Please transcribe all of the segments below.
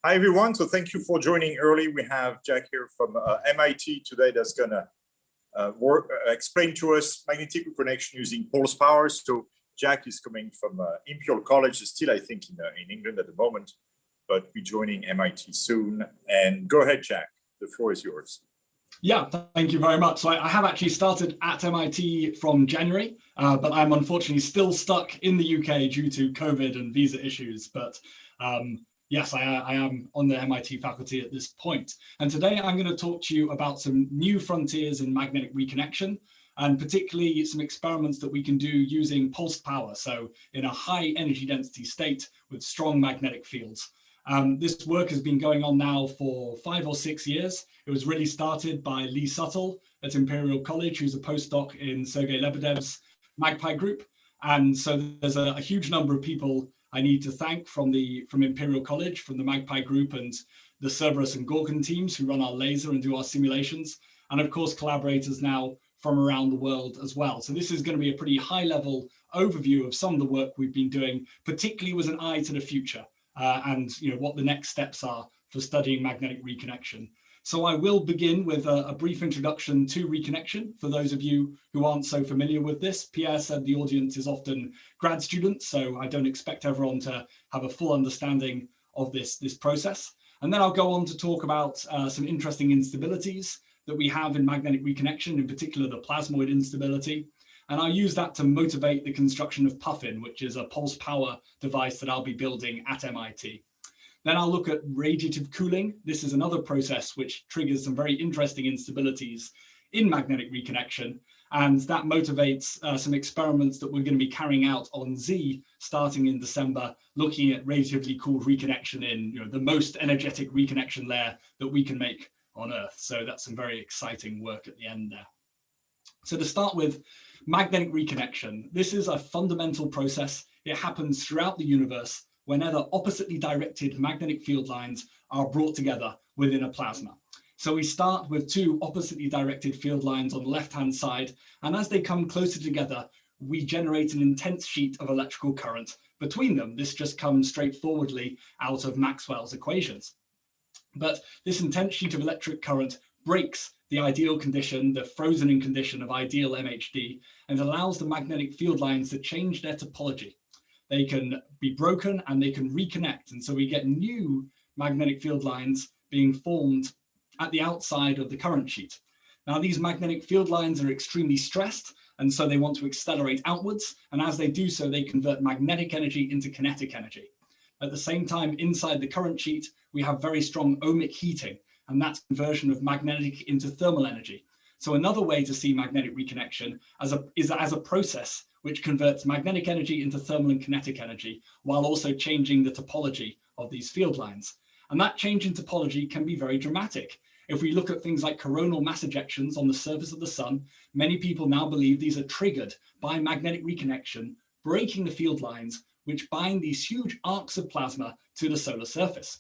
Hi, everyone. So thank you for joining early. We have Jack here from MIT today that's going to explain to us magnetic reconnection using pulse power. So Jack is coming from Imperial College, still, I think, in England at the moment, but we're joining MIT soon. And go ahead, Jack. The floor is yours. Yeah, thank you very much. So I have actually started at MIT from January, but I'm unfortunately still stuck in the UK due to COVID and visa issues. But yes, I am on the MIT faculty at this point. And today I'm going to talk to you about some new frontiers in magnetic reconnection, and particularly some experiments that we can do using pulsed power, so in a high energy density state with strong magnetic fields. This work has been going on now for 5 or 6 years. It was really started by Lee Suttle at Imperial College, who's a postdoc in Sergei Lebedev's MAGPIE group. And so there's a huge number of people I need to thank from Imperial College, from the MAGPIE group, and the Cerberus and Gorgon teams who run our laser and do our simulations. And of course, collaborators now from around the world as well. So this is going to be a pretty high level overview of some of the work we've been doing, particularly with an eye to the future. And what the next steps are for studying magnetic reconnection. So I will begin with a brief introduction to reconnection for those of you who aren't so familiar with this. Pierre said the audience is often grad students, so I don't expect everyone to have a full understanding of this process. And then I'll go on to talk about some interesting instabilities that we have in magnetic reconnection, in particular the plasmoid instability. And I'll use that to motivate the construction of PUFFIN, which is a pulse power device that I'll be building at MIT. Then I'll look at radiative cooling. This is another process which triggers some very interesting instabilities in magnetic reconnection. And that motivates some experiments that we're going to be carrying out on Z starting in December, looking at radiatively cooled reconnection in the most energetic reconnection layer that we can make on Earth. So that's some very exciting work at the end there. So to start with, magnetic reconnection. This is a fundamental process. It happens throughout the universe whenever oppositely directed magnetic field lines are brought together within a plasma. So we start with 2 oppositely directed field lines on the left-hand side, and as they come closer together, we generate an intense sheet of electrical current between them. This just comes straightforwardly out of Maxwell's equations. But this intense sheet of electric current breaks the ideal condition, the frozen-in condition of ideal MHD, and allows the magnetic field lines to change their topology. They can be broken and they can reconnect. And so we get new magnetic field lines being formed at the outside of the current sheet. Now, these magnetic field lines are extremely stressed, and so they want to accelerate outwards. And as they do so, they convert magnetic energy into kinetic energy. At the same time, inside the current sheet, we have very strong ohmic heating, and that's conversion of magnetic into thermal energy. So another way to see magnetic reconnection is as a process which converts magnetic energy into thermal and kinetic energy, while also changing the topology of these field lines. And that change in topology can be very dramatic. If we look at things like coronal mass ejections on the surface of the sun, many people now believe these are triggered by magnetic reconnection, breaking the field lines, which bind these huge arcs of plasma to the solar surface.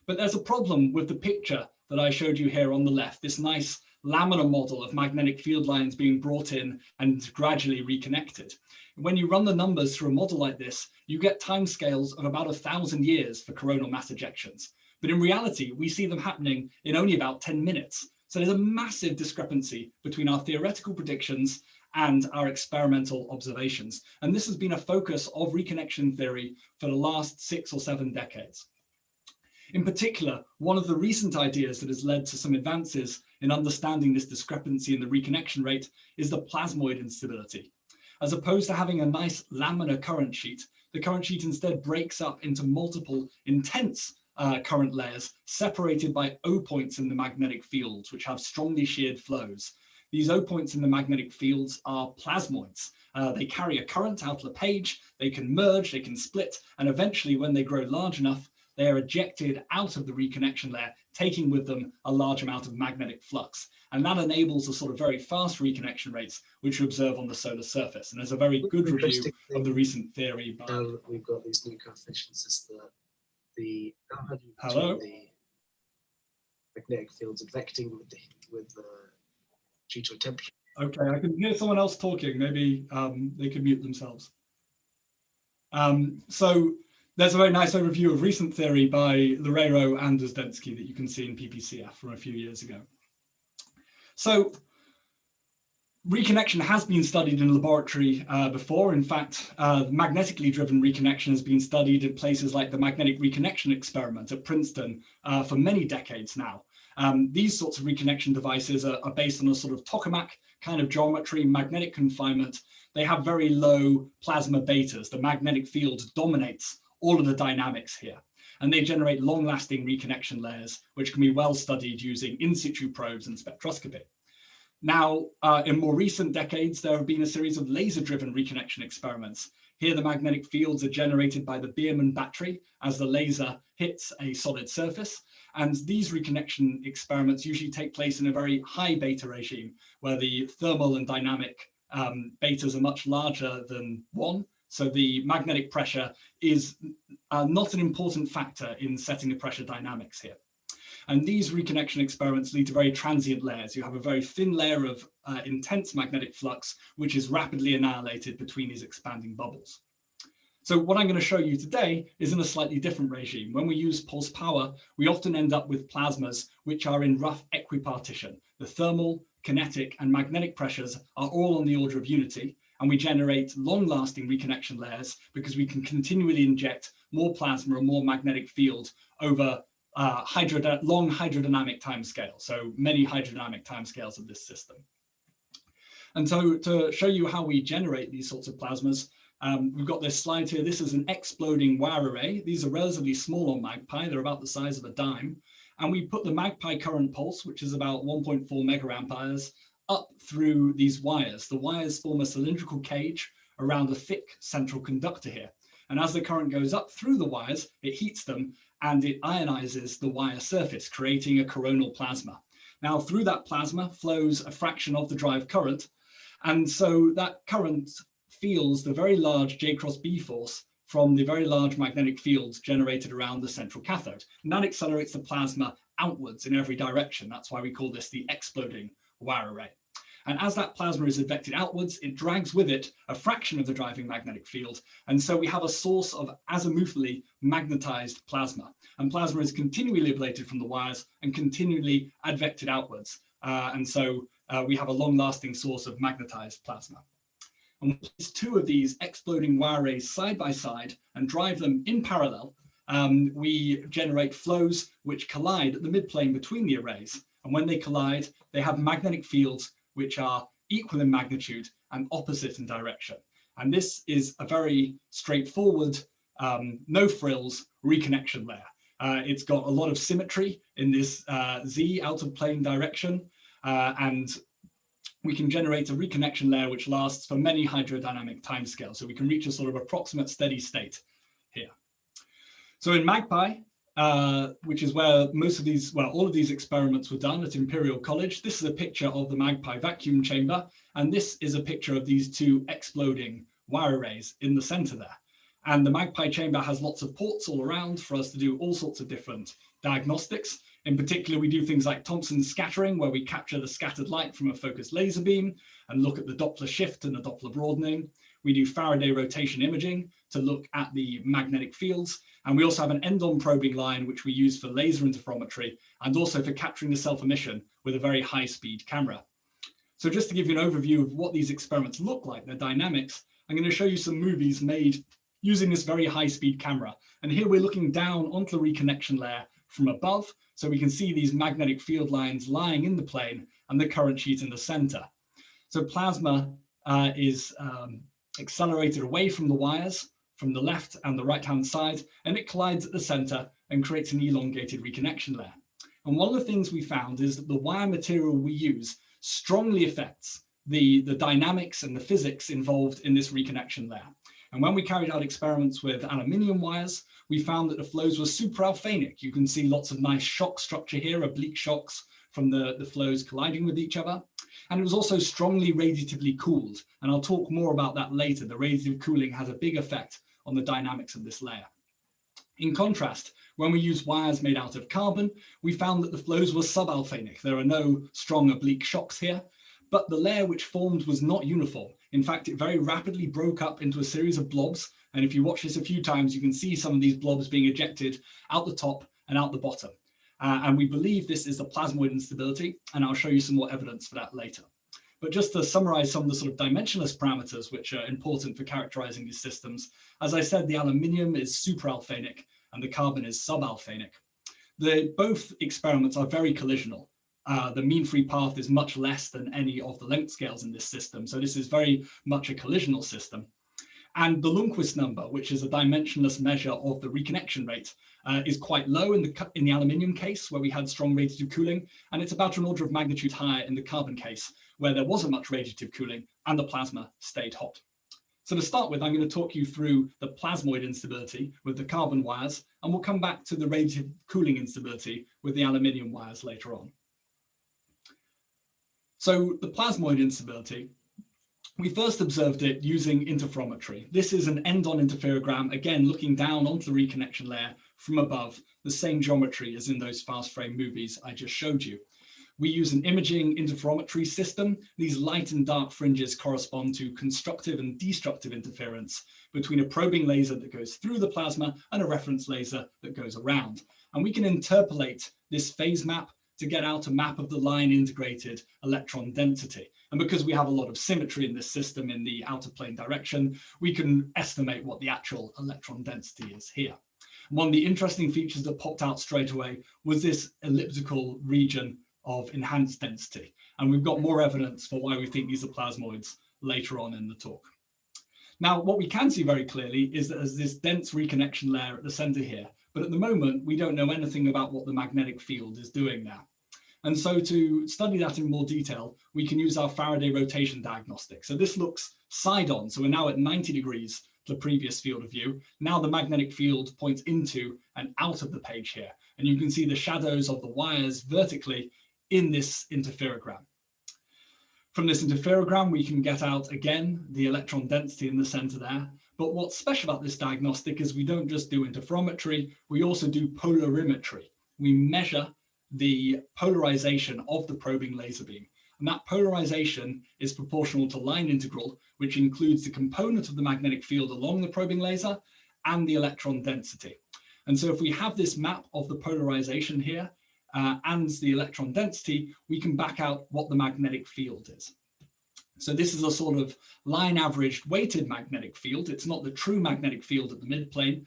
But there's a problem with the picture that I showed you here on the left, this nice laminar model of magnetic field lines being brought in and gradually reconnected. When you run the numbers through a model like this, you get timescales of about 1,000 years for coronal mass ejections. But in reality, we see them happening in only about 10 minutes. So there's a massive discrepancy between our theoretical predictions and our experimental observations. And this has been a focus of reconnection theory for the last 6 or 7 decades. In particular, one of the recent ideas that has led to some advances in understanding this discrepancy in the reconnection rate is the plasmoid instability. As opposed to having a nice laminar current sheet, the current sheet instead breaks up into multiple intense current layers separated by O points in the magnetic fields, which have strongly sheared flows. These O points in the magnetic fields are plasmoids. They carry a current out of the page, they can merge, they can split, and eventually when they grow large enough, they are ejected out of the reconnection layer, taking with them a large amount of magnetic flux. And that enables the sort of very fast reconnection rates which we observe on the solar surface. And there's a very good review of the recent theory. Now that we've got these new coefficients, is how do you the magnetic fields advecting with the due to a temperature? Okay, I can hear someone else talking. Maybe they can mute themselves. So there's a very nice overview of recent theory by Loureiro and Dusdensky that you can see in PPCF from a few years ago. So reconnection has been studied in laboratory before. In fact, magnetically driven reconnection has been studied in places like the magnetic reconnection experiment at Princeton for many decades now. These sorts of reconnection devices are based on a sort of tokamak kind of geometry, magnetic confinement. They have very low plasma betas. The magnetic field dominates all of the dynamics here. And they generate long-lasting reconnection layers, which can be well studied using in situ probes and spectroscopy. Now, in more recent decades, there have been a series of laser-driven reconnection experiments. Here, the magnetic fields are generated by the Biermann battery as the laser hits a solid surface. And these reconnection experiments usually take place in a very high beta regime, where the thermal and dynamic betas are much larger than 1. So the magnetic pressure is not an important factor in setting the pressure dynamics here. And these reconnection experiments lead to very transient layers. You have a very thin layer of intense magnetic flux, which is rapidly annihilated between these expanding bubbles. So what I'm going to show you today is in a slightly different regime. When we use pulse power, we often end up with plasmas which are in rough equipartition. The thermal, kinetic, and magnetic pressures are all on the order of unity, and we generate long-lasting reconnection layers because we can continually inject more plasma and more magnetic field over long hydrodynamic timescales, so many hydrodynamic timescales of this system. And so to show you how we generate these sorts of plasmas, we've got this slide here. This is an exploding wire array. These are relatively small on MAGPIE. They're about the size of a dime. And we put the MAGPIE current pulse, which is about 1.4 megaamperes, up through these wires. The wires form a cylindrical cage around a thick central conductor here. And as the current goes up through the wires, it heats them and it ionizes the wire surface, creating a coronal plasma. Now, through that plasma flows a fraction of the drive current. And so that current feels the very large J cross B force from the very large magnetic fields generated around the central cathode. And that accelerates the plasma outwards in every direction. That's why we call this the exploding wire array. And as that plasma is ejected outwards, it drags with it a fraction of the driving magnetic field. And so we have a source of azimuthally magnetized plasma. And plasma is continually ablated from the wires and continually advected outwards. And so we have a long-lasting source of magnetized plasma. And we place two of these exploding wire arrays side by side and drive them in parallel. We generate flows which collide at the midplane between the arrays. And when they collide, they have magnetic fields which are equal in magnitude and opposite in direction. And this is a very straightforward, no frills reconnection layer. It's got a lot of symmetry in this Z out of plane direction. And we can generate a reconnection layer which lasts for many hydrodynamic timescales. So we can reach a sort of approximate steady state here. So in MAGPIE, which is where most of these, well, all of these experiments were done at Imperial College. This is a picture of the MAGPIE vacuum chamber, and this is a picture of these two exploding wire arrays in the center there. And the MAGPIE chamber has lots of ports all around for us to do all sorts of different diagnostics. In particular, we do things like Thomson scattering, where we capture the scattered light from a focused laser beam and look at the Doppler shift and the Doppler broadening. We do Faraday rotation imaging to look at the magnetic fields. And we also have an end-on probing line, which we use for laser interferometry and also for capturing the self-emission with a very high-speed camera. So just to give you an overview of what these experiments look like, their dynamics, I'm going to show you some movies made using this very high-speed camera. And here we're looking down onto the reconnection layer from above, so we can see these magnetic field lines lying in the plane and the current sheet in the center. So plasma is accelerated away from the wires from the left and the right-hand side, and it collides at the center and creates an elongated reconnection layer. And one of the things we found is that the wire material we use strongly affects the dynamics and the physics involved in this reconnection layer. And when we carried out experiments with aluminium wires, we found that the flows were superalphanic. You can see lots of nice shock structure here, oblique shocks from the flows colliding with each other. And it was also strongly radiatively cooled. And I'll talk more about that later. The radiative cooling has a big effect on the dynamics of this layer. In contrast, when we use wires made out of carbon, we found that the flows were subalphanic. There are no strong oblique shocks here, but the layer which formed was not uniform. In fact, it very rapidly broke up into a series of blobs. And if you watch this a few times, you can see some of these blobs being ejected out the top and out the bottom. And we believe this is the plasmoid instability, and I'll show you some more evidence for that later. But just to summarize some of the sort of dimensionless parameters which are important for characterizing these systems, as I said, the aluminium is superalphanic and the carbon is subalphanic. Both experiments are very collisional. The mean free path is much less than any of the length scales in this system. So this is very much a collisional system. And the Lundquist number, which is a dimensionless measure of the reconnection rate, is quite low in the aluminium case, where we had strong radiative cooling, and it's about an order of magnitude higher in the carbon case, where there wasn't much radiative cooling and the plasma stayed hot. So to start with, I'm going to talk you through the plasmoid instability with the carbon wires, and we'll come back to the radiative cooling instability with the aluminium wires later on. So the plasmoid instability, we first observed it using interferometry. This is an end-on interferogram, again, looking down onto the reconnection layer from above, the same geometry as in those fast frame movies I just showed you. We use an imaging interferometry system. These light and dark fringes correspond to constructive and destructive interference between a probing laser that goes through the plasma and a reference laser that goes around. And we can interpolate this phase map to get out a map of the line integrated electron density. And because we have a lot of symmetry in this system in the outer plane direction, we can estimate what the actual electron density is here. One of the interesting features that popped out straight away was this elliptical region of enhanced density. And we've got more evidence for why we think these are plasmoids later on in the talk. Now, what we can see very clearly is that there's this dense reconnection layer at the center here, but at the moment, we don't know anything about what the magnetic field is doing there. And so to study that in more detail, we can use our Faraday rotation diagnostic. So this looks side on. So we're now at 90 degrees to the previous field of view. Now the magnetic field points into and out of the page here. And you can see the shadows of the wires vertically in this interferogram. From this interferogram, we can get out, again, the electron density in the center there. But what's special about this diagnostic is we don't just do interferometry, we also do polarimetry. We measure the polarization of the probing laser beam. And that polarization is proportional to line integral, which includes the component of the magnetic field along the probing laser and the electron density. And so if we have this map of the polarization here and the electron density, we can back out what the magnetic field is. So this is a sort of line averaged weighted magnetic field. It's not the true magnetic field at the midplane,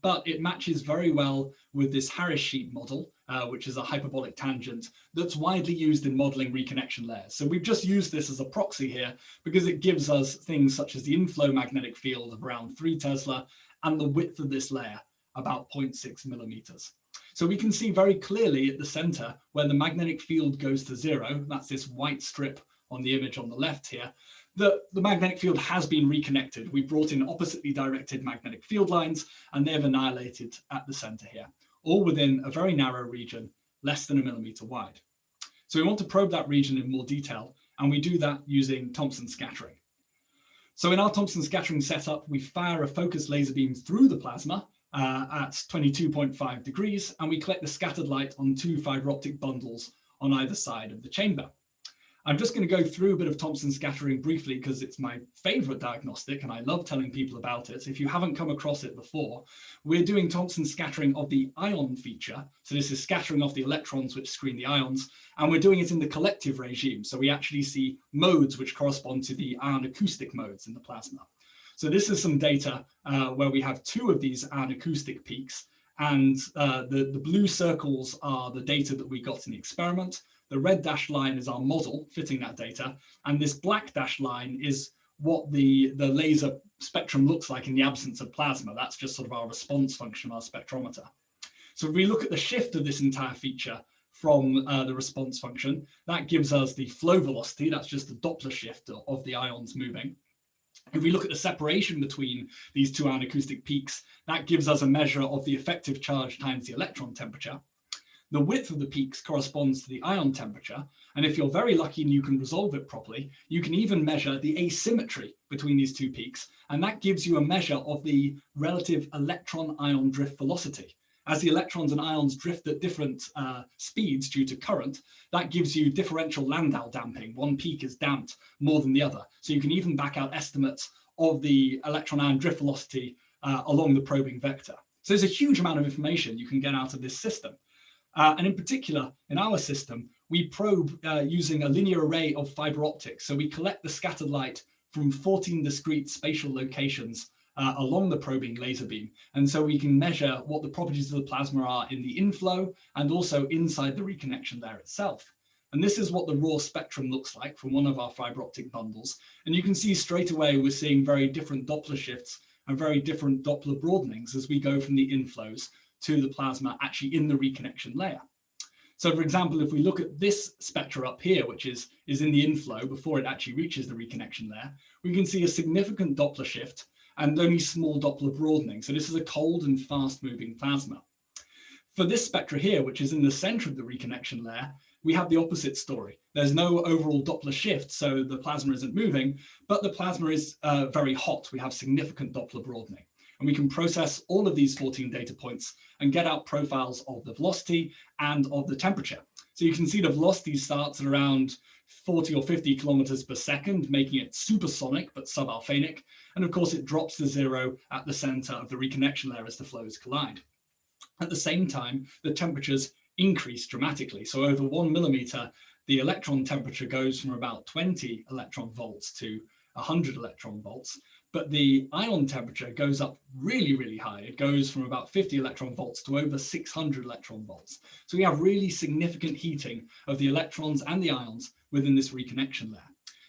but it matches very well with this Hare sheet model, which is a hyperbolic tangent that's widely used in modeling reconnection layers. So we've just used this as a proxy here because it gives us things such as the inflow magnetic field of around 3 Tesla and the width of this layer about 0.6 millimeters. So we can see very clearly at the center where the magnetic field goes to 0, that's this white strip on the image on the left here, the magnetic field has been reconnected. We brought in oppositely directed magnetic field lines and they've annihilated at the center here, all within a very narrow region, less than 1 millimeter wide. So we want to probe that region in more detail, and we do that using Thomson scattering. So in our Thomson scattering setup, we fire a focused laser beam through the plasma at 22.5 degrees, and we collect the scattered light on 2 fiber optic bundles on either side of the chamber. I'm just going to go through a bit of Thomson scattering briefly because it's my favorite diagnostic and I love telling people about it. If you haven't come across it before, we're doing Thomson scattering of the ion feature. So this is scattering off the electrons which screen the ions, and we're doing it in the collective regime. So we actually see modes which correspond to the ion acoustic modes in the plasma. So this is some data where we have 2 of these ion acoustic peaks, and the blue circles are the data that we got in the experiment. The red dashed line is our model fitting that data, and this black dashed line is what the laser spectrum looks like in the absence of plasma. That's just sort of our response function, our spectrometer. So if we look at the shift of this entire feature from the response function, that gives us the flow velocity. That's just the Doppler shift of the ions moving. If we look at the separation between these 2 ion acoustic peaks, that gives us a measure of the effective charge times the electron temperature. The width of the peaks corresponds to the ion temperature. And if you're very lucky and you can resolve it properly, you can even measure the asymmetry between these 2 peaks. And that gives you a measure of the relative electron ion drift velocity. As the electrons and ions drift at different speeds due to current, that gives you differential Landau damping. One peak is damped more than the other. So you can even back out estimates of the electron ion drift velocity along the probing vector. So there's a huge amount of information you can get out of this system. And in particular, in our system, we probe using a linear array of fiber optics. So we collect the scattered light from 14 discrete spatial locations along the probing laser beam. And so we can measure what the properties of the plasma are in the inflow and also inside the reconnection layer itself. And this is what the raw spectrum looks like from one of our fiber optic bundles. And you can see straight away we're seeing very different Doppler shifts and very different Doppler broadenings as we go from the inflows to the plasma actually in the reconnection layer. So for example, if we look at this spectra up here, which is in the inflow before it actually reaches the reconnection layer, we can see a significant Doppler shift and only small Doppler broadening. So this is a cold and fast moving plasma. For this spectra here, which is in the center of the reconnection layer, we have the opposite story. There's no overall Doppler shift, so the plasma isn't moving, but the plasma is very hot. We have significant Doppler broadening. And we can process all of these 14 data points and get out profiles of the velocity and of the temperature. So you can see the velocity starts at around 40 or 50 kilometers per second, making it supersonic but subalphanic. And of course, it drops to zero at the center of the reconnection layer as the flows collide. At the same time, the temperatures increase dramatically. So over 1 millimeter, the electron temperature goes from about 20 electron volts to 100 electron volts. But the ion temperature goes up really, really high. It goes from about 50 electron volts to over 600 electron volts. So we have really significant heating of the electrons and the ions within this reconnection layer.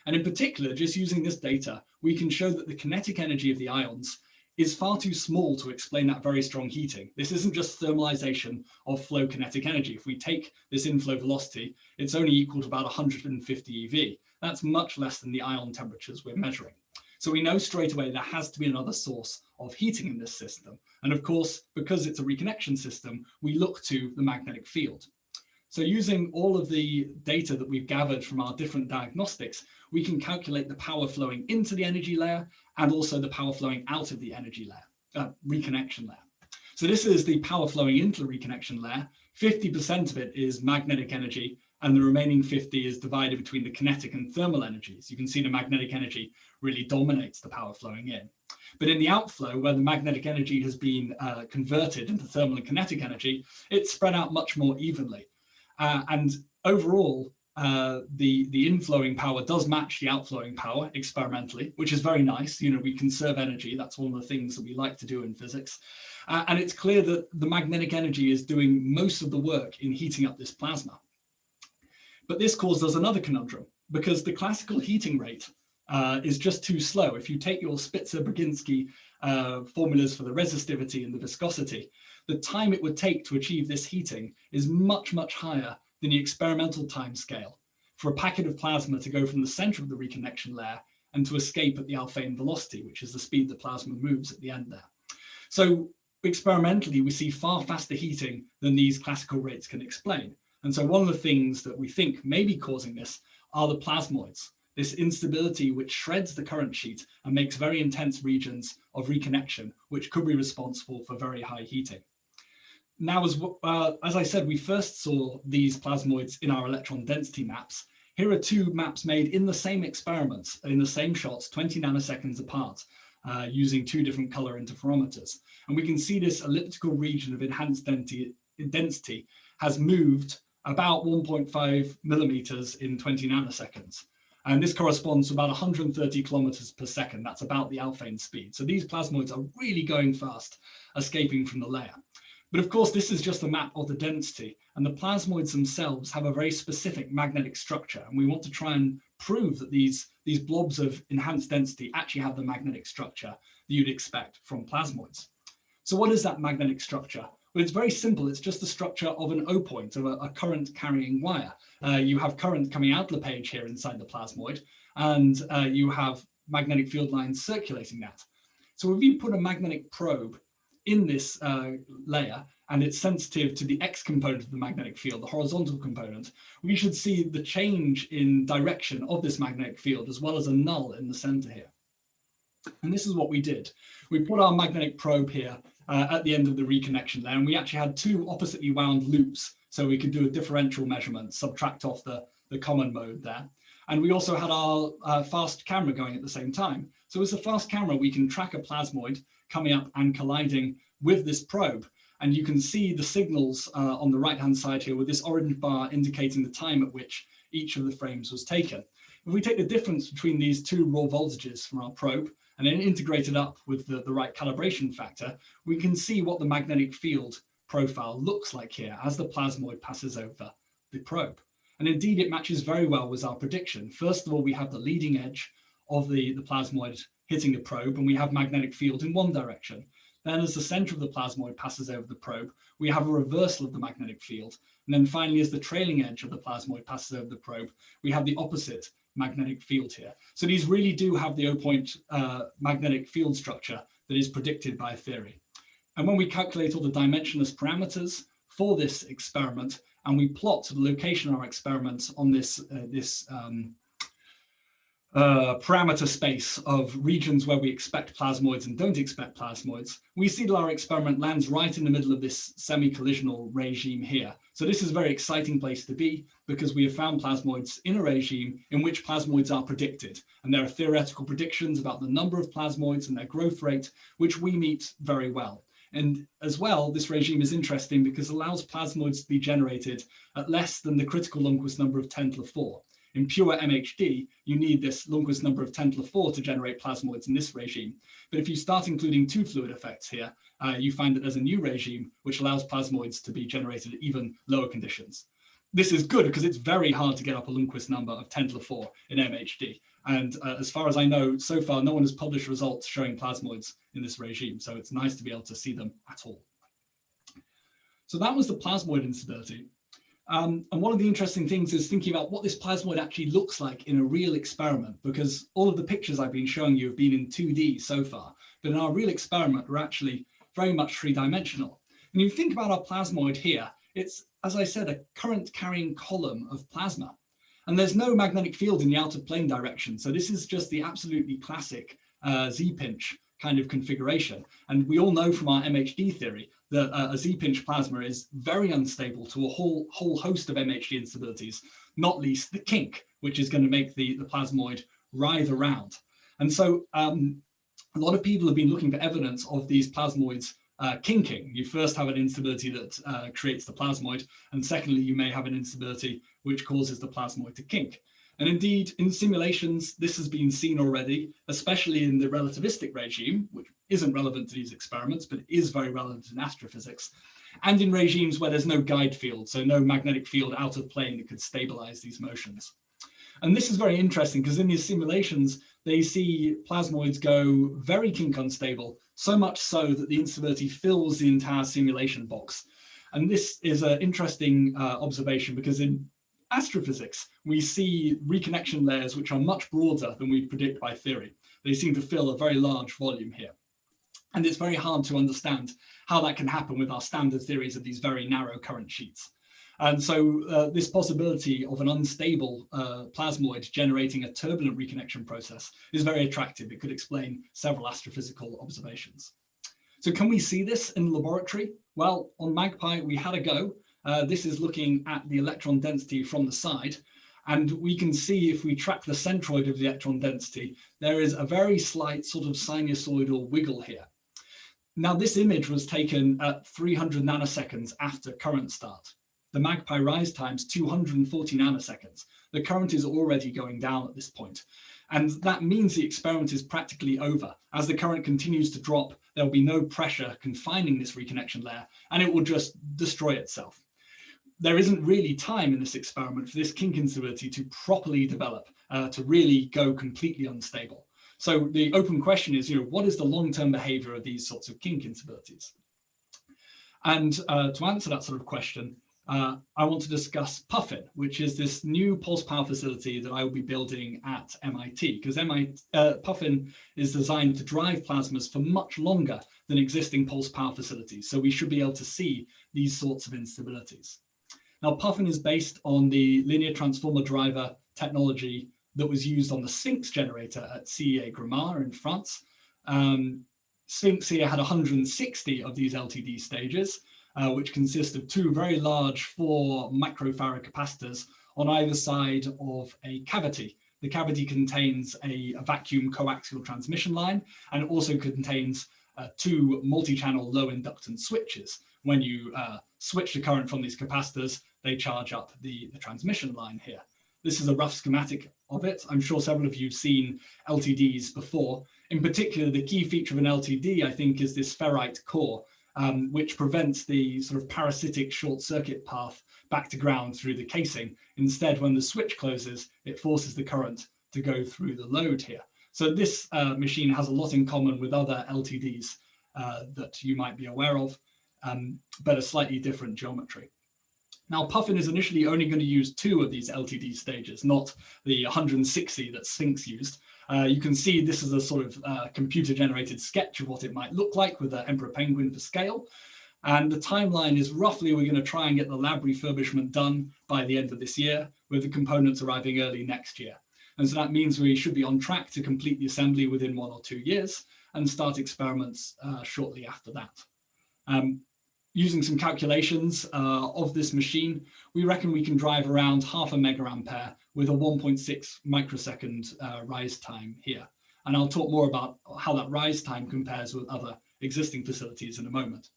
And in particular, just using this data, we can show that the kinetic energy of the ions is far too small to explain that very strong heating. This isn't just thermalization of flow kinetic energy. If we take this inflow velocity, it's only equal to about 150 eV. That's much less than the ion temperatures we're measuring. So we know straight away there has to be another source of heating in this system. And of course, because it's a reconnection system, we look to the magnetic field. So using all of the data that we've gathered from our different diagnostics, we can calculate the power flowing into the energy layer and also the power flowing out of the energy layer, reconnection layer. So this is the power flowing into the reconnection layer. 50% of it is magnetic energy, and the remaining 50 is divided between the kinetic and thermal energies. You can see the magnetic energy really dominates the power flowing in. But in the outflow, where the magnetic energy has been converted into thermal and kinetic energy, it's spread out much more evenly. And overall, the inflowing power does match the outflowing power experimentally, which is very nice. You know, we conserve energy. That's one of the things that we like to do in physics. And it's clear that the magnetic energy is doing most of the work in heating up this plasma. But this caused us another conundrum, because the classical heating rate is just too slow. If you take your Spitzer-Brzezinski formulas for the resistivity and the viscosity, the time it would take to achieve this heating is much, much higher than the experimental time scale for a packet of plasma to go from the center of the reconnection layer and to escape at the alphane velocity, which is the speed the plasma moves at the end there. So experimentally, we see far faster heating than these classical rates can explain. And so one of the things that we think may be causing this are the plasmoids, this instability which shreds the current sheet and makes very intense regions of reconnection, which could be responsible for very high heating. Now, as I said, we first saw these plasmoids in our electron density maps. Here are two maps made in the same experiments, in the same shots, 20 nanoseconds apart, using two different color interferometers. And we can see this elliptical region of enhanced density has moved about 1.5 millimeters in 20 nanoseconds. And this corresponds to about 130 kilometers per second. That's about the alphane speed. So these plasmoids are really going fast, escaping from the layer. But of course, this is just a map of the density, and the plasmoids themselves have a very specific magnetic structure. And we want to try and prove that these blobs of enhanced density actually have the magnetic structure that you'd expect from plasmoids. So what is that magnetic structure? Well, it's very simple. It's just the structure of an O point, of a current carrying wire. You have current coming out of the page here inside the plasmoid, and you have magnetic field lines circulating that. So if you put a magnetic probe in this layer, and it's sensitive to the X component of the magnetic field, the horizontal component, we should see the change in direction of this magnetic field, as well as a null in the center here. And this is what we did. We put our magnetic probe here at the end of the reconnection layer. And we actually had two oppositely wound loops, so we could do a differential measurement, subtract off the common mode there. And we also had our fast camera going at the same time. So as a fast camera, we can track a plasmoid coming up and colliding with this probe. And you can see the signals on the right-hand side here with this orange bar indicating the time at which each of the frames was taken. If we take the difference between these two raw voltages from our probe and then integrate it up with the right calibration factor, we can see what the magnetic field profile looks like here as the plasmoid passes over the probe. And indeed, it matches very well with our prediction. First of all, we have the leading edge of the plasmoid hitting the probe, and we have magnetic field in one direction. Then as the center of the plasmoid passes over the probe, we have a reversal of the magnetic field. And then finally, as the trailing edge of the plasmoid passes over the probe, we have the opposite magnetic field here. So these really do have the O-point magnetic field structure that is predicted by theory. And when we calculate all the dimensionless parameters for this experiment, and we plot the location of our experiment on this parameter space of regions where we expect plasmoids and don't expect plasmoids, we see that our experiment lands right in the middle of this semi-collisional regime here. So this is a very exciting place to be because we have found plasmoids in a regime in which plasmoids are predicted. And there are theoretical predictions about the number of plasmoids and their growth rate, which we meet very well. And as well, this regime is interesting because it allows plasmoids to be generated at less than the critical Lundquist number of 10 to the 4. In pure MHD, you need this Lundquist number of 10 to the 4 to generate plasmoids in this regime. But if you start including two fluid effects here, you find that there's a new regime which allows plasmoids to be generated at even lower conditions. This is good because it's very hard to get up a Lundquist number of 10 to the 4 in MHD. And as far as I know, so far, no one has published results showing plasmoids in this regime. So it's nice to be able to see them at all. So that was the plasmoid instability. And one of the interesting things is thinking about what this plasmoid actually looks like in a real experiment, because all of the pictures I've been showing you have been in 2D so far, but in our real experiment, we're actually very much three-dimensional. And you think about our plasmoid here, it's, as I said, a current carrying column of plasma. And there's no magnetic field in the outer plane direction. So this is just the absolutely classic Z-pinch kind of configuration. And we all know from our MHD theory that a Z-pinch plasma is very unstable to a whole host of MHD instabilities, not least the kink, which is going to make the plasmoid writhe around. And so a lot of people have been looking for evidence of these plasmoids kinking. You first have an instability that creates the plasmoid, and secondly, you may have an instability which causes the plasmoid to kink. And indeed, in simulations, this has been seen already, especially in the relativistic regime, which isn't relevant to these experiments, but is very relevant in astrophysics, and in regimes where there's no guide field, so no magnetic field out of plane that could stabilize these motions. And this is very interesting because in these simulations, they see plasmoids go very kink unstable, so much so that the instability fills the entire simulation box. And this is an interesting observation because in astrophysics, we see reconnection layers which are much broader than we predict by theory. They seem to fill a very large volume here. And it's very hard to understand how that can happen with our standard theories of these very narrow current sheets. And so this possibility of an unstable plasmoid generating a turbulent reconnection process is very attractive. It could explain several astrophysical observations. So can we see this in the laboratory? Well, on MAGPIE, we had a go. This is looking at the electron density from the side. And we can see if we track the centroid of the electron density, there is a very slight sort of sinusoidal wiggle here. Now, this image was taken at 300 nanoseconds after current start. The MAGPIE rise time's 240 nanoseconds. The current is already going down at this point. And that means the experiment is practically over. As the current continues to drop, there will be no pressure confining this reconnection layer, and it will just destroy itself. There isn't really time in this experiment for this kink instability to properly develop, to really go completely unstable. So the open question is, what is the long-term behavior of these sorts of kink instabilities? And to answer that sort of question, I want to discuss PUFFIN, which is this new pulse power facility that I will be building at MIT, because PUFFIN is designed to drive plasmas for much longer than existing pulse power facilities. So we should be able to see these sorts of instabilities. Now, PUFFIN is based on the linear transformer driver technology that was used on the Sphinx generator at CEA Gramar in France. Sphinx here had 160 of these LTD stages, which consist of two very large 4 microfarad capacitors on either side of a cavity. The cavity contains a vacuum coaxial transmission line, and it also contains 2 multi-channel low inductance switches. When you switch the current from these capacitors, they charge up the transmission line here. This is a rough schematic of it. I'm sure several of you have seen LTDs before. In particular, the key feature of an LTD, I think, is this ferrite core, which prevents the sort of parasitic short circuit path back to ground through the casing. Instead, when the switch closes, it forces the current to go through the load here. So this machine has a lot in common with other LTDs that you might be aware of, but a slightly different geometry. Now, PUFFIN is initially only going to use 2 of these LTD stages, not the 160 that Sphinx used. You can see this is a sort of computer-generated sketch of what it might look like with the Emperor Penguin for scale. And the timeline is roughly, we're going to try and get the lab refurbishment done by the end of this year, with the components arriving early next year. And so that means we should be on track to complete the assembly within 1 or 2 years and start experiments shortly after that. Using some calculations of this machine, we reckon we can drive around 0.5 megaampere with a 1.6 microsecond rise time here. And I'll talk more about how that rise time compares with other existing facilities in a moment.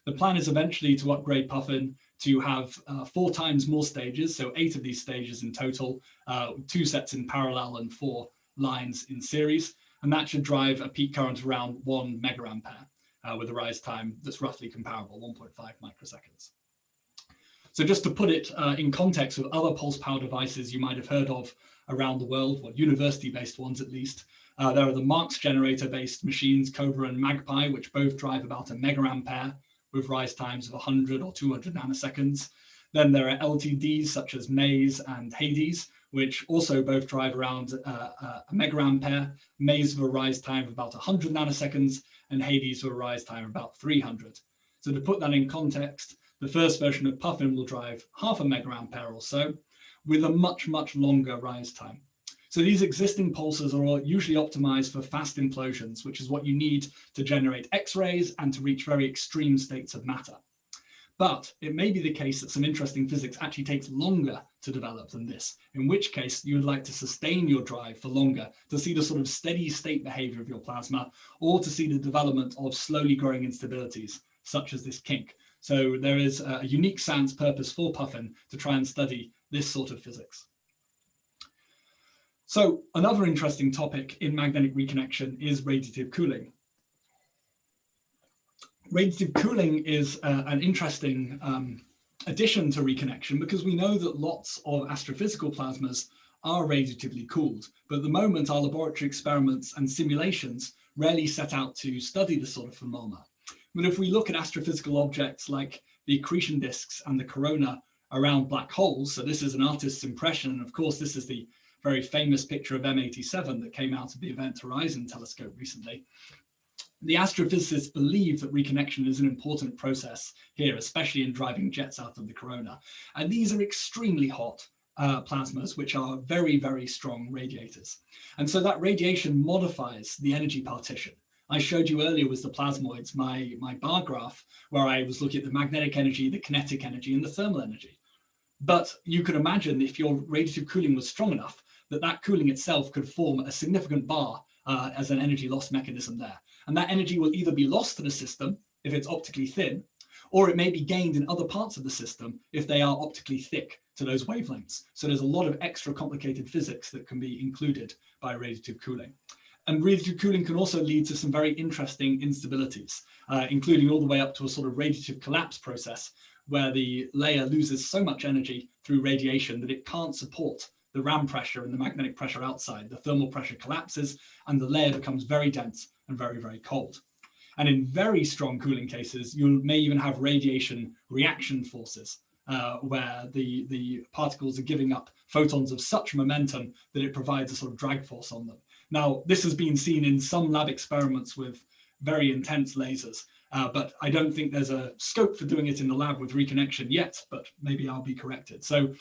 The plan is eventually to upgrade PUFFIN to have 4 times more stages, so 8 of these stages in total, 2 sets in parallel and 4 lines in series, and that should drive a peak current around 1 megaampere. With a rise time that's roughly comparable, 1.5 microseconds. So just to put it in context with other pulse power devices you might have heard of around the world, or university-based ones at least, there are the Marx generator-based machines, Cobra and MAGPIE, which both drive about 1 megaampere with rise times of 100 or 200 nanoseconds. Then there are LTDs such as Maze and Hades, which also both drive around 1 megaampere, Maze with a rise time of about 100 nanoseconds, and Hades with a rise time of about 300. So to put that in context, the first version of PUFFIN will drive 0.5 megaampere or so, with a much, much longer rise time. So these existing pulsars are usually optimized for fast implosions, which is what you need to generate X-rays and to reach very extreme states of matter. But it may be the case that some interesting physics actually takes longer to develop than this, in which case you would like to sustain your drive for longer to see the sort of steady state behavior of your plasma, or to see the development of slowly growing instabilities, such as this kink. So there is a unique science purpose for PUFFIN to try and study this sort of physics. So another interesting topic in magnetic reconnection is radiative cooling. Radiative cooling is an interesting addition to reconnection, because we know that lots of astrophysical plasmas are radiatively cooled, but at the moment our laboratory experiments and simulations rarely set out to study this sort of phenomena. But if we look at astrophysical objects like the accretion disks and the corona around black holes, so this is an artist's impression, and of course this is the very famous picture of M87 that came out of the Event Horizon telescope recently. The astrophysicists believe that reconnection is an important process here, especially in driving jets out of the corona. And these are extremely hot plasmas, which are very, very strong radiators. And so that radiation modifies the energy partition. I showed you earlier was the plasmoids, my bar graph, where I was looking at the magnetic energy, the kinetic energy, and the thermal energy. But you could imagine if your radiative cooling was strong enough, that cooling itself could form a significant bar as an energy loss mechanism there. And that energy will either be lost to the system if it's optically thin, or it may be gained in other parts of the system if they are optically thick to those wavelengths. So there's a lot of extra complicated physics that can be included by radiative cooling. And radiative cooling can also lead to some very interesting instabilities, including all the way up to a sort of radiative collapse process, where the layer loses so much energy through radiation that it can't support the ram pressure and the magnetic pressure outside. The thermal pressure collapses and the layer becomes very dense and very, very cold. And in very strong cooling cases, you may even have radiation reaction forces, where the particles are giving up photons of such momentum that it provides a sort of drag force on them. Now, this has been seen in some lab experiments with very intense lasers, but I don't think there's a scope for doing it in the lab with reconnection yet, but maybe I'll be corrected. So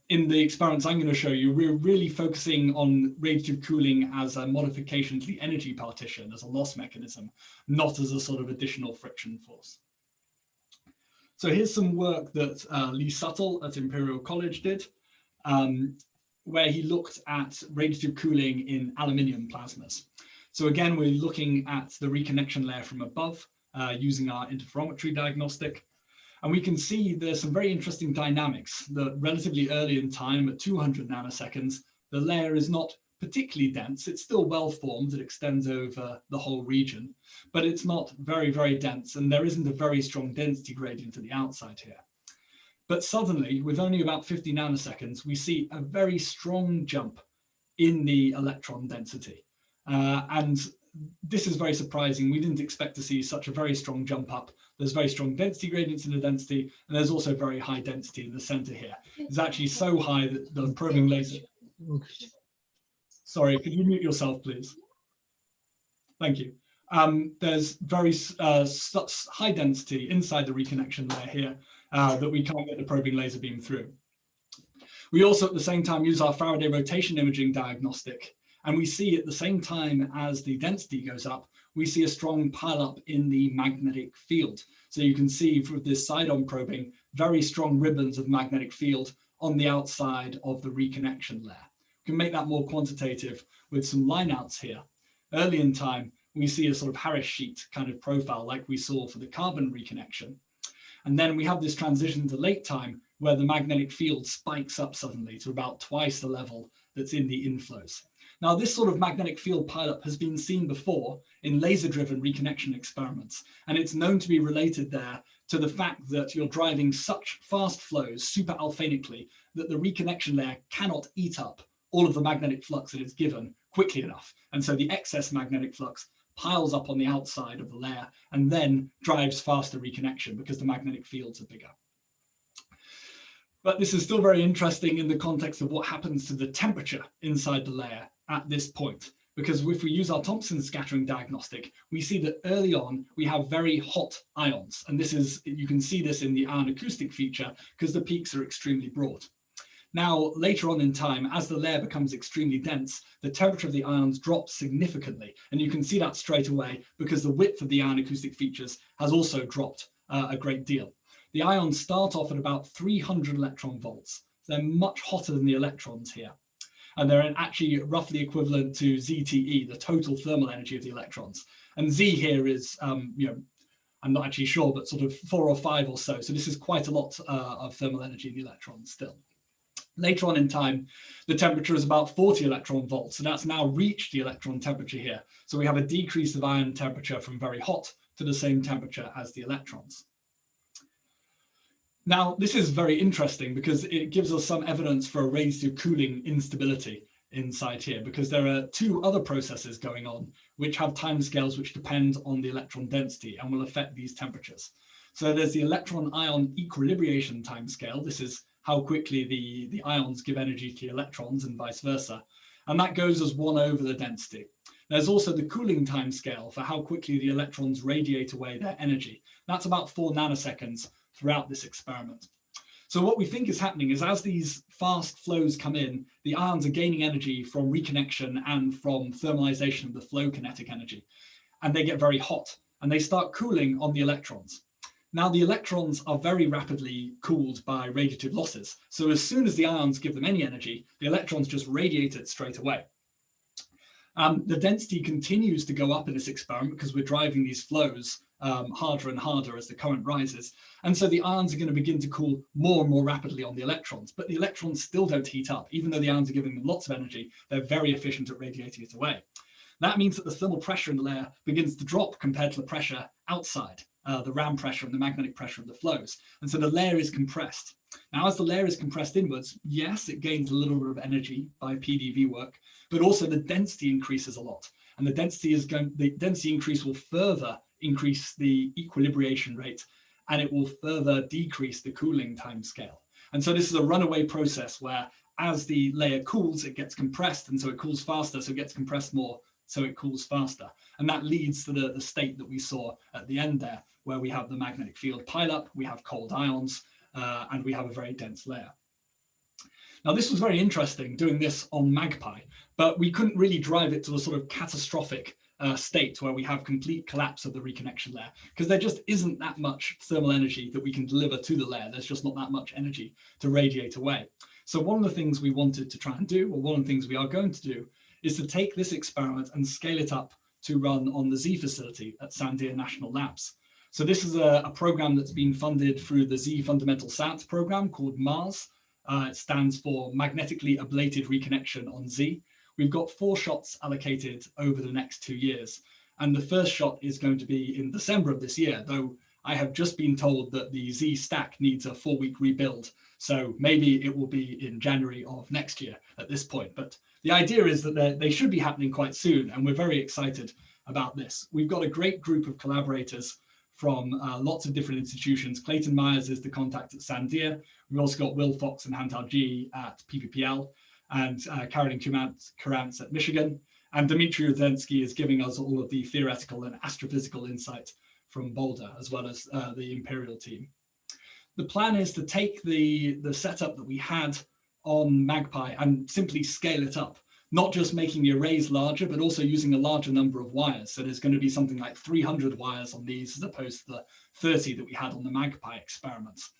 in the experiments I'm going to show you, we're really focusing on radiative cooling as a modification to the energy partition, as a loss mechanism, not as a sort of additional friction force. So here's some work that Lee Suttle at Imperial College did, where he looked at radiative cooling in aluminium plasmas. So again, we're looking at the reconnection layer from above using our interferometry diagnostic. And we can see there's some very interesting dynamics that relatively early in time at 200 nanoseconds, the layer is not particularly dense. It's still well formed. It extends over the whole region, but it's not very, very dense. And there isn't a very strong density gradient to the outside here. But suddenly, with only about 50 nanoseconds, we see a very strong jump in the electron density. And this is very surprising. We didn't expect to see such a very strong jump up. There's very strong density gradients in the density, and there's also very high density in the center here. It's actually so high that the probing laser... Sorry, could you mute yourself, please? Thank you. There's very high density inside the reconnection layer here that we can't get the probing laser beam through. We also at the same time use our Faraday rotation imaging diagnostic, and we see at the same time as the density goes up, we see a strong pileup in the magnetic field. So you can see for this side-on probing, very strong ribbons of magnetic field on the outside of the reconnection layer. We can make that more quantitative with some lineouts here. Early in time, we see a sort of Hare sheet kind of profile like we saw for the carbon reconnection. And then we have this transition to late time where the magnetic field spikes up suddenly to about twice the level that's in the inflows. Now, this sort of magnetic field pileup has been seen before in laser-driven reconnection experiments, and it's known to be related there to the fact that you're driving such fast flows super alphanically that the reconnection layer cannot eat up all of the magnetic flux that is given quickly enough. And so the excess magnetic flux piles up on the outside of the layer and then drives faster reconnection because the magnetic fields are bigger. But this is still very interesting in the context of what happens to the temperature inside the layer at this point, because if we use our Thomson scattering diagnostic, we see that early on we have very hot ions, and this is, you can see this in the ion acoustic feature because the peaks are extremely broad. Now, later on in time, as the layer becomes extremely dense, the temperature of the ions drops significantly, and you can see that straight away because the width of the ion acoustic features has also dropped a great deal. The ions start off at about 300 electron volts. They're much hotter than the electrons here. And they're actually roughly equivalent to ZTE, the total thermal energy of the electrons. And Z here is, I'm not actually sure, but sort of 4 or 5 or so. So this is quite a lot of thermal energy in the electrons still. Later on in time, the temperature is about 40 electron volts. So that's now reached the electron temperature here. So we have a decrease of ion temperature from very hot to the same temperature as the electrons. Now, this is very interesting because it gives us some evidence for a radiative cooling instability inside here, because there are 2 other processes going on which have timescales which depend on the electron density and will affect these temperatures. So there's the electron-ion equilibration timescale. This is how quickly the ions give energy to the electrons and vice versa. And that goes as 1 over the density. There's also the cooling timescale for how quickly the electrons radiate away their energy. That's about 4 nanoseconds throughout this experiment. So what we think is happening is as these fast flows come in, the ions are gaining energy from reconnection and from thermalization of the flow kinetic energy. And they get very hot and they start cooling on the electrons. Now the electrons are very rapidly cooled by radiative losses. So as soon as the ions give them any energy, the electrons just radiate it straight away. The density continues to go up in this experiment because we're driving these flows harder and harder as the current rises. And so the ions are going to begin to cool more and more rapidly on the electrons, but the electrons still don't heat up. Even though the ions are giving them lots of energy, they're very efficient at radiating it away. That means that the thermal pressure in the layer begins to drop compared to the pressure outside, the ram pressure and the magnetic pressure of the flows. And so the layer is compressed. Now, as the layer is compressed inwards, yes, it gains a little bit of energy by PDV work, but also the density increases a lot. And the density increase will further increase the equilibration rate, and it will further decrease the cooling time scale. And so this is a runaway process where as the layer cools, it gets compressed, and so it cools faster, so it gets compressed more, so it cools faster. And that leads to the state that we saw at the end there, where we have the magnetic field pileup, we have cold ions, and we have a very dense layer. Now, this was very interesting doing this on MAGPIE, but we couldn't really drive it to a sort of catastrophic state where we have complete collapse of the reconnection layer, because there just isn't that much thermal energy that we can deliver to the layer. There's just not that much energy to radiate away. So one of the things we wanted to try and do, or one of the things we are going to do, is to take this experiment and scale it up to run on the Z facility at Sandia National Labs. So this is a program that's been funded through the Z Fundamental Science program called MARS. It stands for Magnetically Ablated Reconnection on Z. We've got 4 shots allocated over the next 2 years. And the first shot is going to be in December of this year, though I have just been told that the Z stack needs a 4-week rebuild. So maybe it will be in January of next year at this point. But the idea is that they should be happening quite soon, and we're very excited about this. We've got a great group of collaborators from lots of different institutions. Clayton Myers is the contact at Sandia. We've also got Will Fox and Hantal G at PPPL, and Caroline Kurantz at Michigan. And Dmitry Uzensky is giving us all of the theoretical and astrophysical insight from Boulder, as well as the Imperial team. The plan is to take the setup that we had on MAGPIE and simply scale it up, not just making the arrays larger, but also using a larger number of wires. So there's going to be something like 300 wires on these, as opposed to the 30 that we had on the MAGPIE experiments.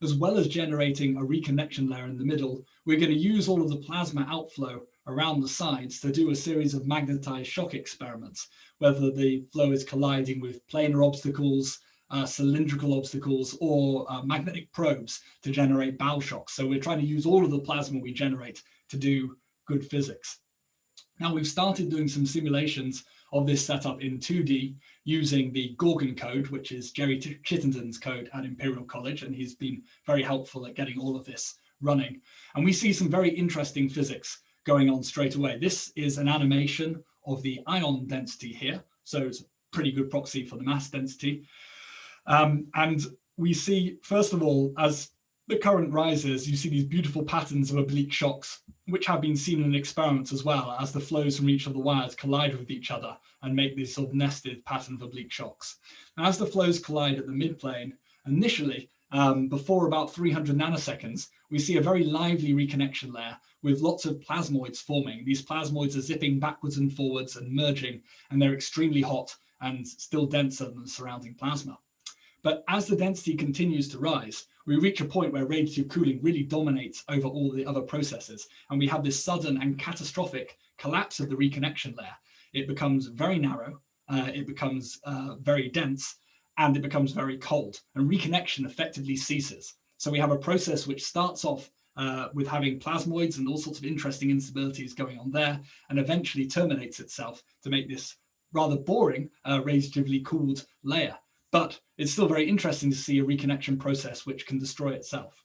As well as generating a reconnection layer in the middle, we're going to use all of the plasma outflow around the sides to do a series of magnetized shock experiments, whether the flow is colliding with planar obstacles, cylindrical obstacles, or magnetic probes to generate bow shocks. So we're trying to use all of the plasma we generate to do good physics. Now, we've started doing some simulations of this setup in 2D using the Gorgon code, which is Jerry Chittenden's code at Imperial College, and he's been very helpful at getting all of this running. And we see some very interesting physics going on straight away. This is an animation of the ion density here, so it's a pretty good proxy for the mass density. And we see, first of all, as the current rises, you see these beautiful patterns of oblique shocks, which have been seen in experiments as well, as the flows from each of the wires collide with each other and make these sort of nested pattern of oblique shocks. And as the flows collide at the midplane, initially, before about 300 nanoseconds, we see a very lively reconnection layer with lots of plasmoids forming. These plasmoids are zipping backwards and forwards and merging, and they're extremely hot and still denser than the surrounding plasma. But as the density continues to rise, we reach a point where radiative cooling really dominates over all the other processes, and we have this sudden and catastrophic collapse of the reconnection layer. It becomes very narrow, it becomes very dense, and it becomes very cold, and reconnection effectively ceases. So we have a process which starts off with having plasmoids and all sorts of interesting instabilities going on there, and eventually terminates itself to make this rather boring radiatively cooled layer. But it's still very interesting to see a reconnection process which can destroy itself.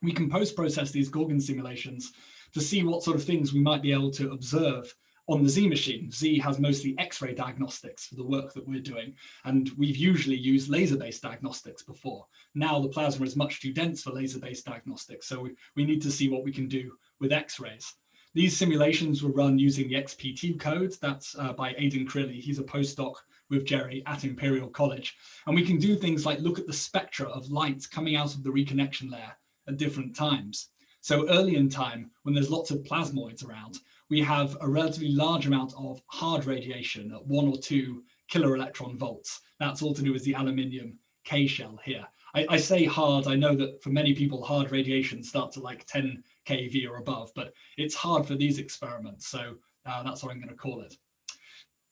We can post-process these Gorgon simulations to see what sort of things we might be able to observe on the Z machine. Z has mostly X-ray diagnostics for the work that we're doing, and we've usually used laser-based diagnostics before. Now the plasma is much too dense for laser-based diagnostics, so we need to see what we can do with X-rays. These simulations were run using the XPT code. That's by Aidan Crilly. He's a postdoc with Jerry at Imperial College. And we can do things like look at the spectra of light coming out of the reconnection layer at different times. So early in time, when there's lots of plasmoids around, we have a relatively large amount of hard radiation at 1 or 2 kiloelectron volts. That's all to do with the aluminium K shell here. I say hard, I know that for many people, hard radiation starts at like 10 keV or above, but it's hard for these experiments. So that's what I'm going to call it.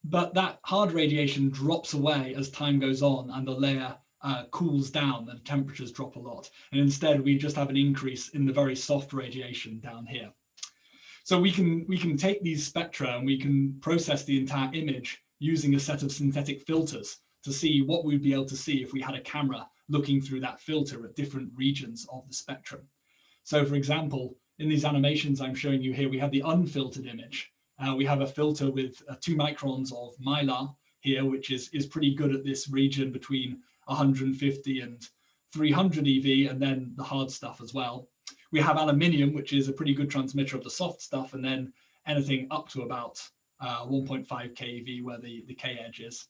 But that hard radiation drops away as time goes on and the layer cools down and temperatures drop a lot. And instead, we just have an increase in the very soft radiation down here. So we can take these spectra and we can process the entire image using a set of synthetic filters to see what we'd be able to see if we had a camera looking through that filter at different regions of the spectrum. So for example, in these animations I'm showing you here, we have the unfiltered image. We have a filter with 2 microns of mylar here, which is pretty good at this region between 150 and 300 eV, and then the hard stuff as well. We have aluminium, which is a pretty good transmitter of the soft stuff, and then anything up to about 1.5 keV where the K edge is.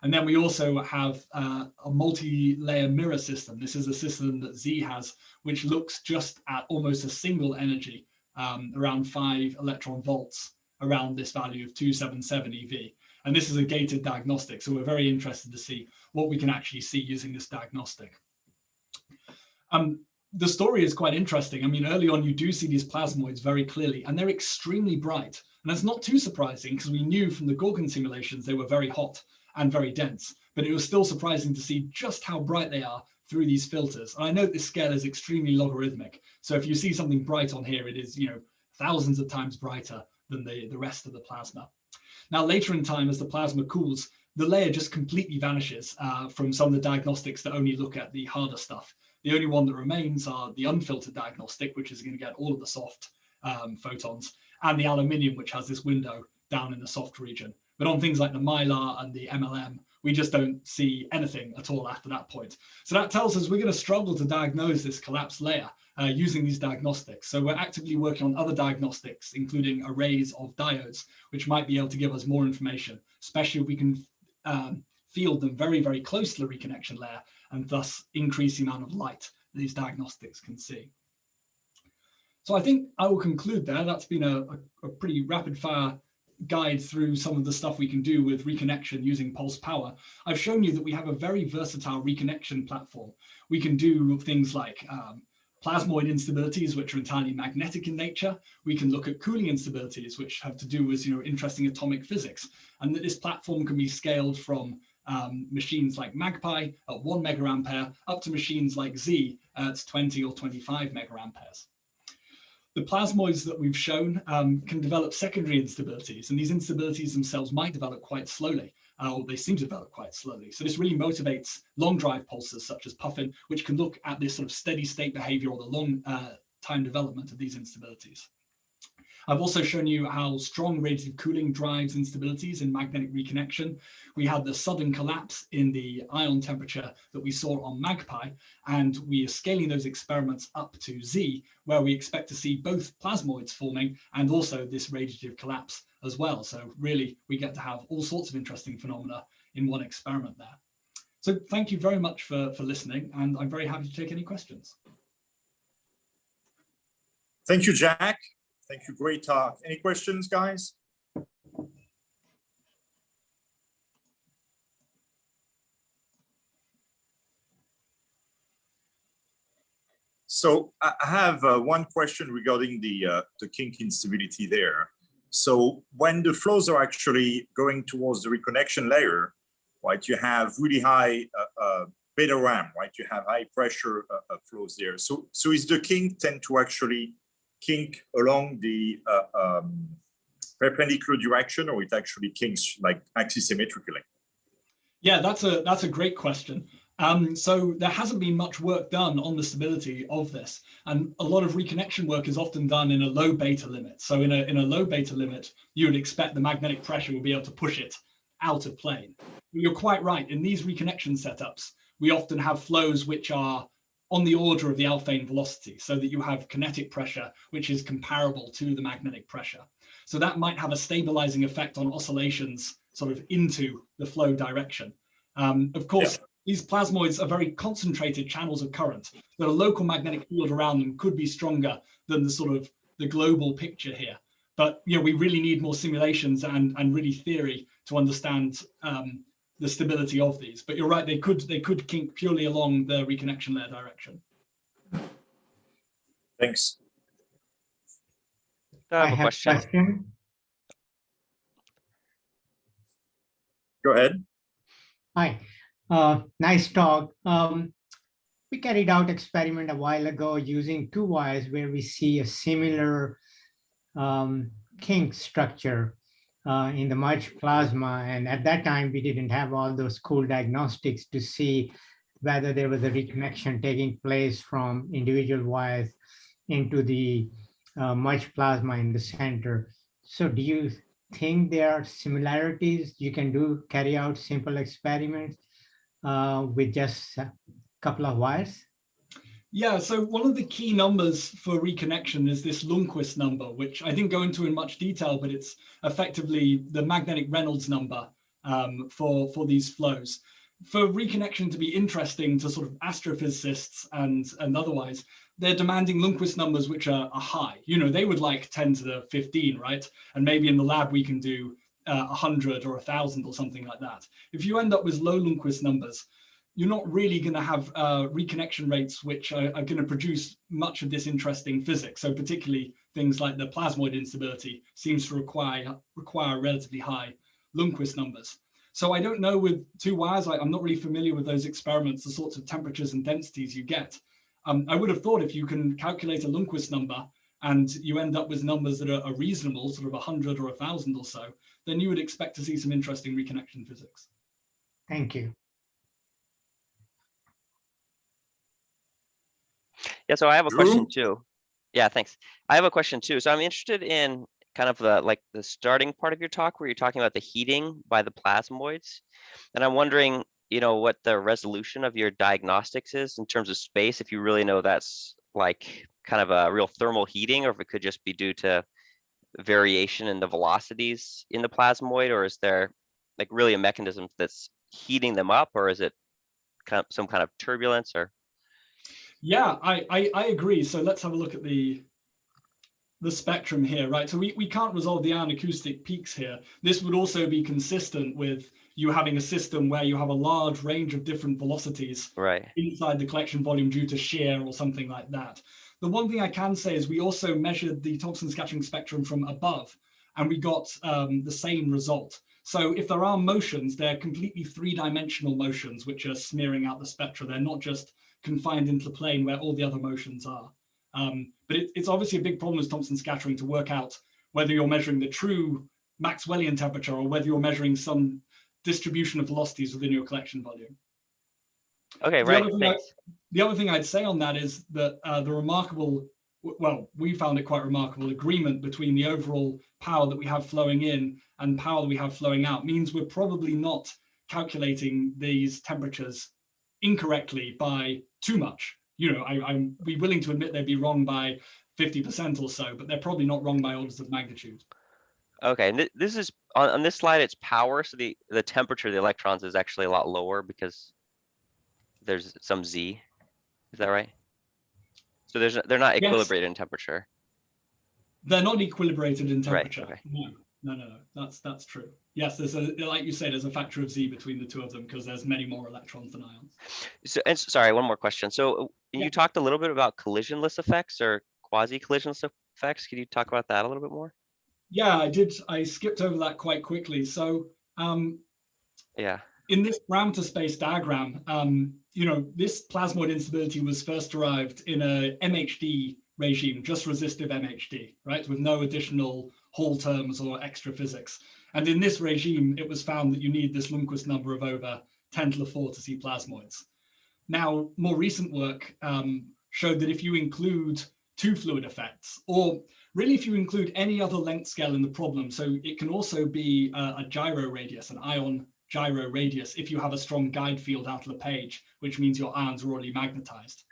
And then we also have a multi-layer mirror system. This is a system that Z has, which looks just at almost a single energy, around 5 electron volts around this value of 277 eV. And this is a gated diagnostic. So we're very interested to see what we can actually see using this diagnostic. The story is quite interesting. I mean, early on, you do see these plasmoids very clearly, and they're extremely bright. And that's not too surprising because we knew from the Gorgon simulations they were very hot and very dense, but it was still surprising to see just how bright they are through these filters. And I know this scale is extremely logarithmic. So if you see something bright on here, it is, you know, thousands of times brighter than the rest of the plasma. Now, later in time, as the plasma cools, the layer just completely vanishes from some of the diagnostics that only look at the harder stuff. The only one that remains are the unfiltered diagnostic, which is going to get all of the soft photons, and the aluminium, which has this window down in the soft region. But on things like the Mylar and the MLM, we just don't see anything at all after that point. So that tells us we're going to struggle to diagnose this collapsed layer using these diagnostics. So we're actively working on other diagnostics, including arrays of diodes, which might be able to give us more information, especially if we can field them very, very close to the reconnection layer and thus increase the amount of light that these diagnostics can see. So I think I will conclude there. That's been a pretty rapid fire guide through some of the stuff we can do with reconnection using pulse power. I've shown you that we have a very versatile reconnection platform. We can do things like plasmoid instabilities, which are entirely magnetic in nature. We can look at cooling instabilities, which have to do with, you know, interesting atomic physics. And that this platform can be scaled from machines like MAGPIE at 1 megaampere up to machines like Z at 20 or 25 megaamperes. The plasmoids that we've shown can develop secondary instabilities, and these instabilities themselves might develop quite slowly, or they seem to develop quite slowly. So this really motivates long drive pulses such as PUFFIN, which can look at this sort of steady state behavior or the long time development of these instabilities. I've also shown you how strong radiative cooling drives instabilities in magnetic reconnection. We had the sudden collapse in the ion temperature that we saw on MAGPIE, and we are scaling those experiments up to Z, where we expect to see both plasmoids forming and also this radiative collapse as well. So really, we get to have all sorts of interesting phenomena in one experiment there. So thank you very much for listening, and I'm very happy to take any questions. Thank you, Jack. Thank you, great talk. Any questions, guys? So I have one question regarding the kink instability there. So when the flows are actually going towards the reconnection layer, right, you have really high beta RAM, right? You have high pressure flows there. So is the kink tend to actually kink along the perpendicular direction, or it actually kinks like axisymmetrically? Yeah, that's a great question. So there hasn't been much work done on the stability of this, and a lot of reconnection work is often done in a low beta limit. So in a low beta limit, you would expect the magnetic pressure will be able to push it out of plane. You're quite right. In these reconnection setups, we often have flows which are on the order of the Alfvén velocity, so that you have kinetic pressure, which is comparable to the magnetic pressure. So that might have a stabilizing effect on oscillations sort of into the flow direction. Of course, these plasmoids are very concentrated channels of current. The local magnetic field around them could be stronger than the sort of the global picture here. But you know, we really need more simulations and really theory to understand the stability of these. But you're right, they could kink purely along the reconnection layer direction. Thanks. I have a question. Go ahead. Hi, nice talk. We carried out experiment a while ago using 2 wires where we see a similar kink structure in the merged plasma. And at that time, we didn't have all those cool diagnostics to see whether there was a reconnection taking place from individual wires into the merged plasma in the center. So do you think there are similarities? You can carry out simple experiments with just a couple of wires? Yeah, so one of the key numbers for reconnection is this Lundquist number, which I didn't go into in much detail, but it's effectively the magnetic Reynolds number for these flows. For reconnection to be interesting to sort of astrophysicists and otherwise, they're demanding Lundquist numbers which are high. You know, they would like 10 to the 15, right? And maybe in the lab we can do 100 or 1,000 or something like that. If you end up with low Lundquist numbers, you're not really going to have reconnection rates which are going to produce much of this interesting physics. So particularly things like the plasmoid instability seems to require relatively high Lundquist numbers. So I don't know with two wires, I'm not really familiar with those experiments, the sorts of temperatures and densities you get. I would have thought if you can calculate a Lundquist number and you end up with numbers that are reasonable, sort of 100 or 1,000 or so, then you would expect to see some interesting reconnection physics. Thank you. Yeah, so I have a Drew? question too. Yeah, thanks. I have a question too. So I'm interested in kind of the starting part of your talk where you're talking about the heating by the plasmoids. And I'm wondering, you know, what the resolution of your diagnostics is in terms of space, if you really know that's like kind of a real thermal heating, or if it could just be due to variation in the velocities in the plasmoid, or is there like really a mechanism that's heating them up, or is it kind of some kind of turbulence or? Yeah, I agree. So let's have a look at the spectrum here, right? So we can't resolve the ion acoustic peaks here. This would also be consistent with you having a system where you have a large range of different velocities inside the collection volume due to shear or something like that. The one thing I can say is we also measured the Thompson scattering spectrum from above, and we got the same result. So if there are motions, they're completely three-dimensional motions which are smearing out the spectra. They're not just confined into the plane where all the other motions are. But it's obviously a big problem with Thompson scattering to work out whether you're measuring the true Maxwellian temperature or whether you're measuring some distribution of velocities within your collection volume. Okay, right, thanks. The other thing I'd say on that is that the remarkable, well, we found it quite remarkable, agreement between the overall power that we have flowing in and power that we have flowing out means we're probably not calculating these temperatures incorrectly by too much. You know, I'm willing to admit they'd be wrong by 50% or so, but they're probably not wrong by orders of magnitude. Okay, and this is on this slide, it's power, so the temperature of the electrons is actually a lot lower because there's some Z. Is that right? So they're not equilibrated in temperature. They're not equilibrated in temperature. Right, okay. No. That's true. Yes, there's like you said, there's a factor of Z between the two of them because there's many more electrons than ions. So, and sorry, one more question. So you talked a little bit about collisionless effects or quasi-collisionless effects. Could you talk about that a little bit more? Yeah, I did. I skipped over that quite quickly. So yeah. In this parameter space diagram, you know, this plasmoid instability was first derived in a MHD regime, just resistive MHD, right, with no additional Hall terms or extra physics. And in this regime, it was found that you need this Lundquist number of over 10 to the 4 to see plasmoids. Now, more recent work showed that if you include two fluid effects, or really if you include any other length scale in the problem, so it can also be a gyro radius, an ion gyro radius, if you have a strong guide field out of the page, which means your ions are already magnetized.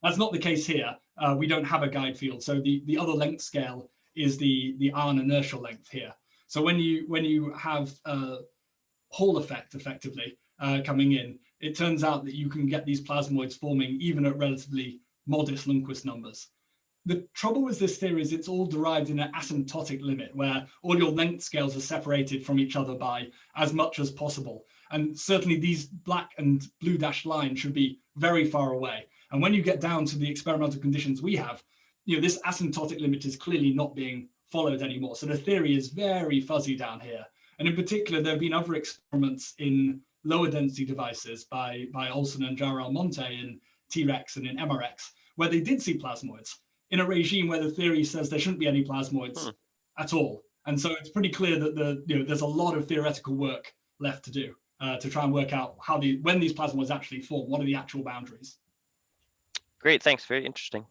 That's not the case here. We don't have a guide field. So the other length scale is the ion inertial length here. So when you have a Hall effect effectively coming in, it turns out that you can get these plasmoids forming even at relatively modest Lundquist numbers. The trouble with this theory is it's all derived in an asymptotic limit where all your length scales are separated from each other by as much as possible. And certainly these black and blue dashed lines should be very far away. And when you get down to the experimental conditions we have, you know, this asymptotic limit is clearly not being followed anymore. So the theory is very fuzzy down here. And in particular, there have been other experiments in lower density devices by Olsen and Jarrell-Monte in T-Rex and in MRX, where they did see plasmoids in a regime where the theory says there shouldn't be any plasmoids at all. And so it's pretty clear that there's a lot of theoretical work left to do to try and work out when these plasmoids actually form, what are the actual boundaries. Great, thanks, very interesting.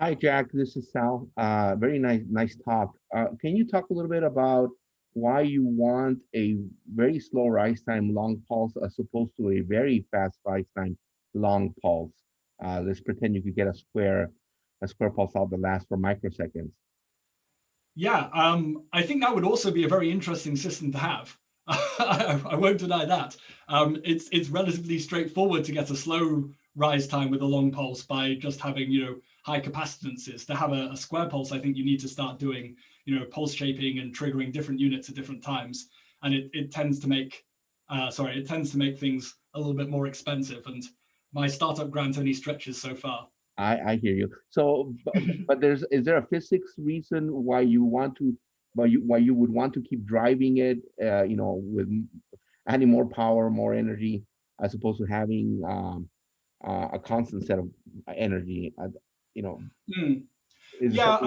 Hi, Jack, this is Sal. Very nice talk. Can you talk a little bit about why you want a very slow rise time long pulse as opposed to a very fast rise time long pulse? Let's pretend you could get a square pulse out that lasts for microseconds. Yeah, I think that would also be a very interesting system to have. I won't deny that. It's relatively straightforward to get a slow rise time with a long pulse by just having, you know, high capacitances. To have a square pulse, I think you need to start doing, you know, pulse shaping and triggering different units at different times, and it tends to make, it tends to make things a little bit more expensive. And my startup grant only stretches so far. I hear you. So, but is there a physics reason why you want to, why you would want to keep driving it, you know, with adding more power, more energy, as opposed to having a constant set of energy, you know? Yeah,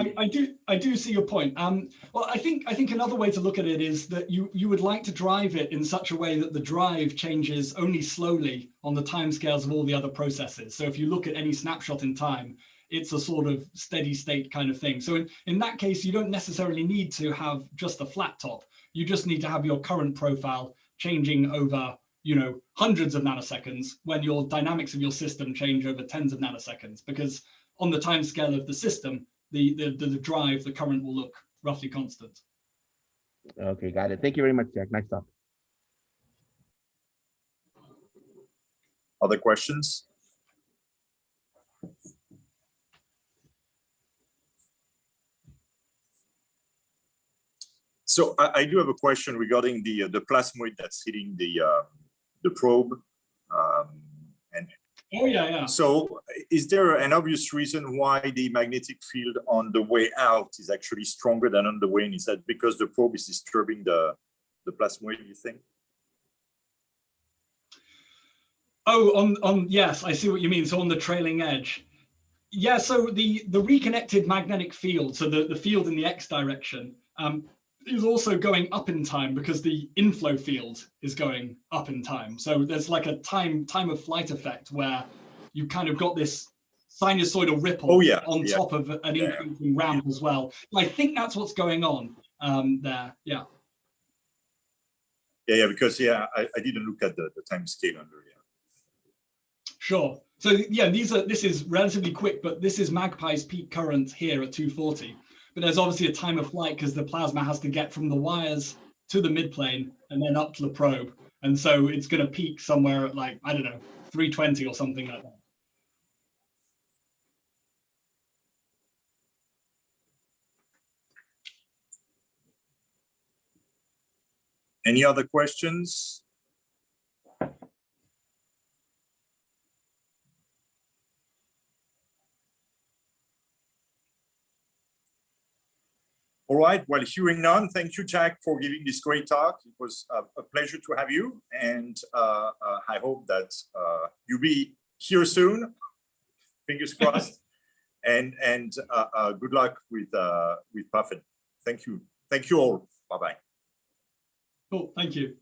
I do see your point. Well, I think another way to look at it is that you would like to drive it in such a way that the drive changes only slowly on the timescales of all the other processes. So if you look at any snapshot in time, it's a sort of steady state kind of thing. So in that case, you don't necessarily need to have just a flat top. You just need to have your current profile changing over, you know, hundreds of nanoseconds when your dynamics of your system change over tens of nanoseconds, because on the timescale of the system, the drive, the current will look roughly constant. Okay, got it. Thank you very much, Jack. Nice talk. Other questions? So I do have a question regarding the plasmoid that's hitting the probe. Oh yeah. So is there an obvious reason why the magnetic field on the way out is actually stronger than on the way in? Is that because the probe is disturbing the plasmoid, you think? Oh, yes, I see what you mean. So on the trailing edge. Yeah, so the reconnected magnetic field, so the field in the X direction, is also going up in time because the inflow field is going up in time. So there's like a time of flight effect where you kind of got this sinusoidal ripple on top of an increasing ramp as well. I think that's what's going on there. Yeah. Yeah, because I didn't look at the time scale under. Sure. So yeah, this is relatively quick, but this is MAGPIE's peak current here at 240. But there's obviously a time of flight because the plasma has to get from the wires to the midplane and then up to the probe. And so it's going to peak somewhere at, like, I don't know, 320 or something like that. Any other questions? All right, well, hearing none, thank you, Jack, for giving this great talk. It was a pleasure to have you, and I hope that you'll be here soon, fingers crossed, and good luck with PUFFIN. Thank you all. Bye-bye. Cool, thank you.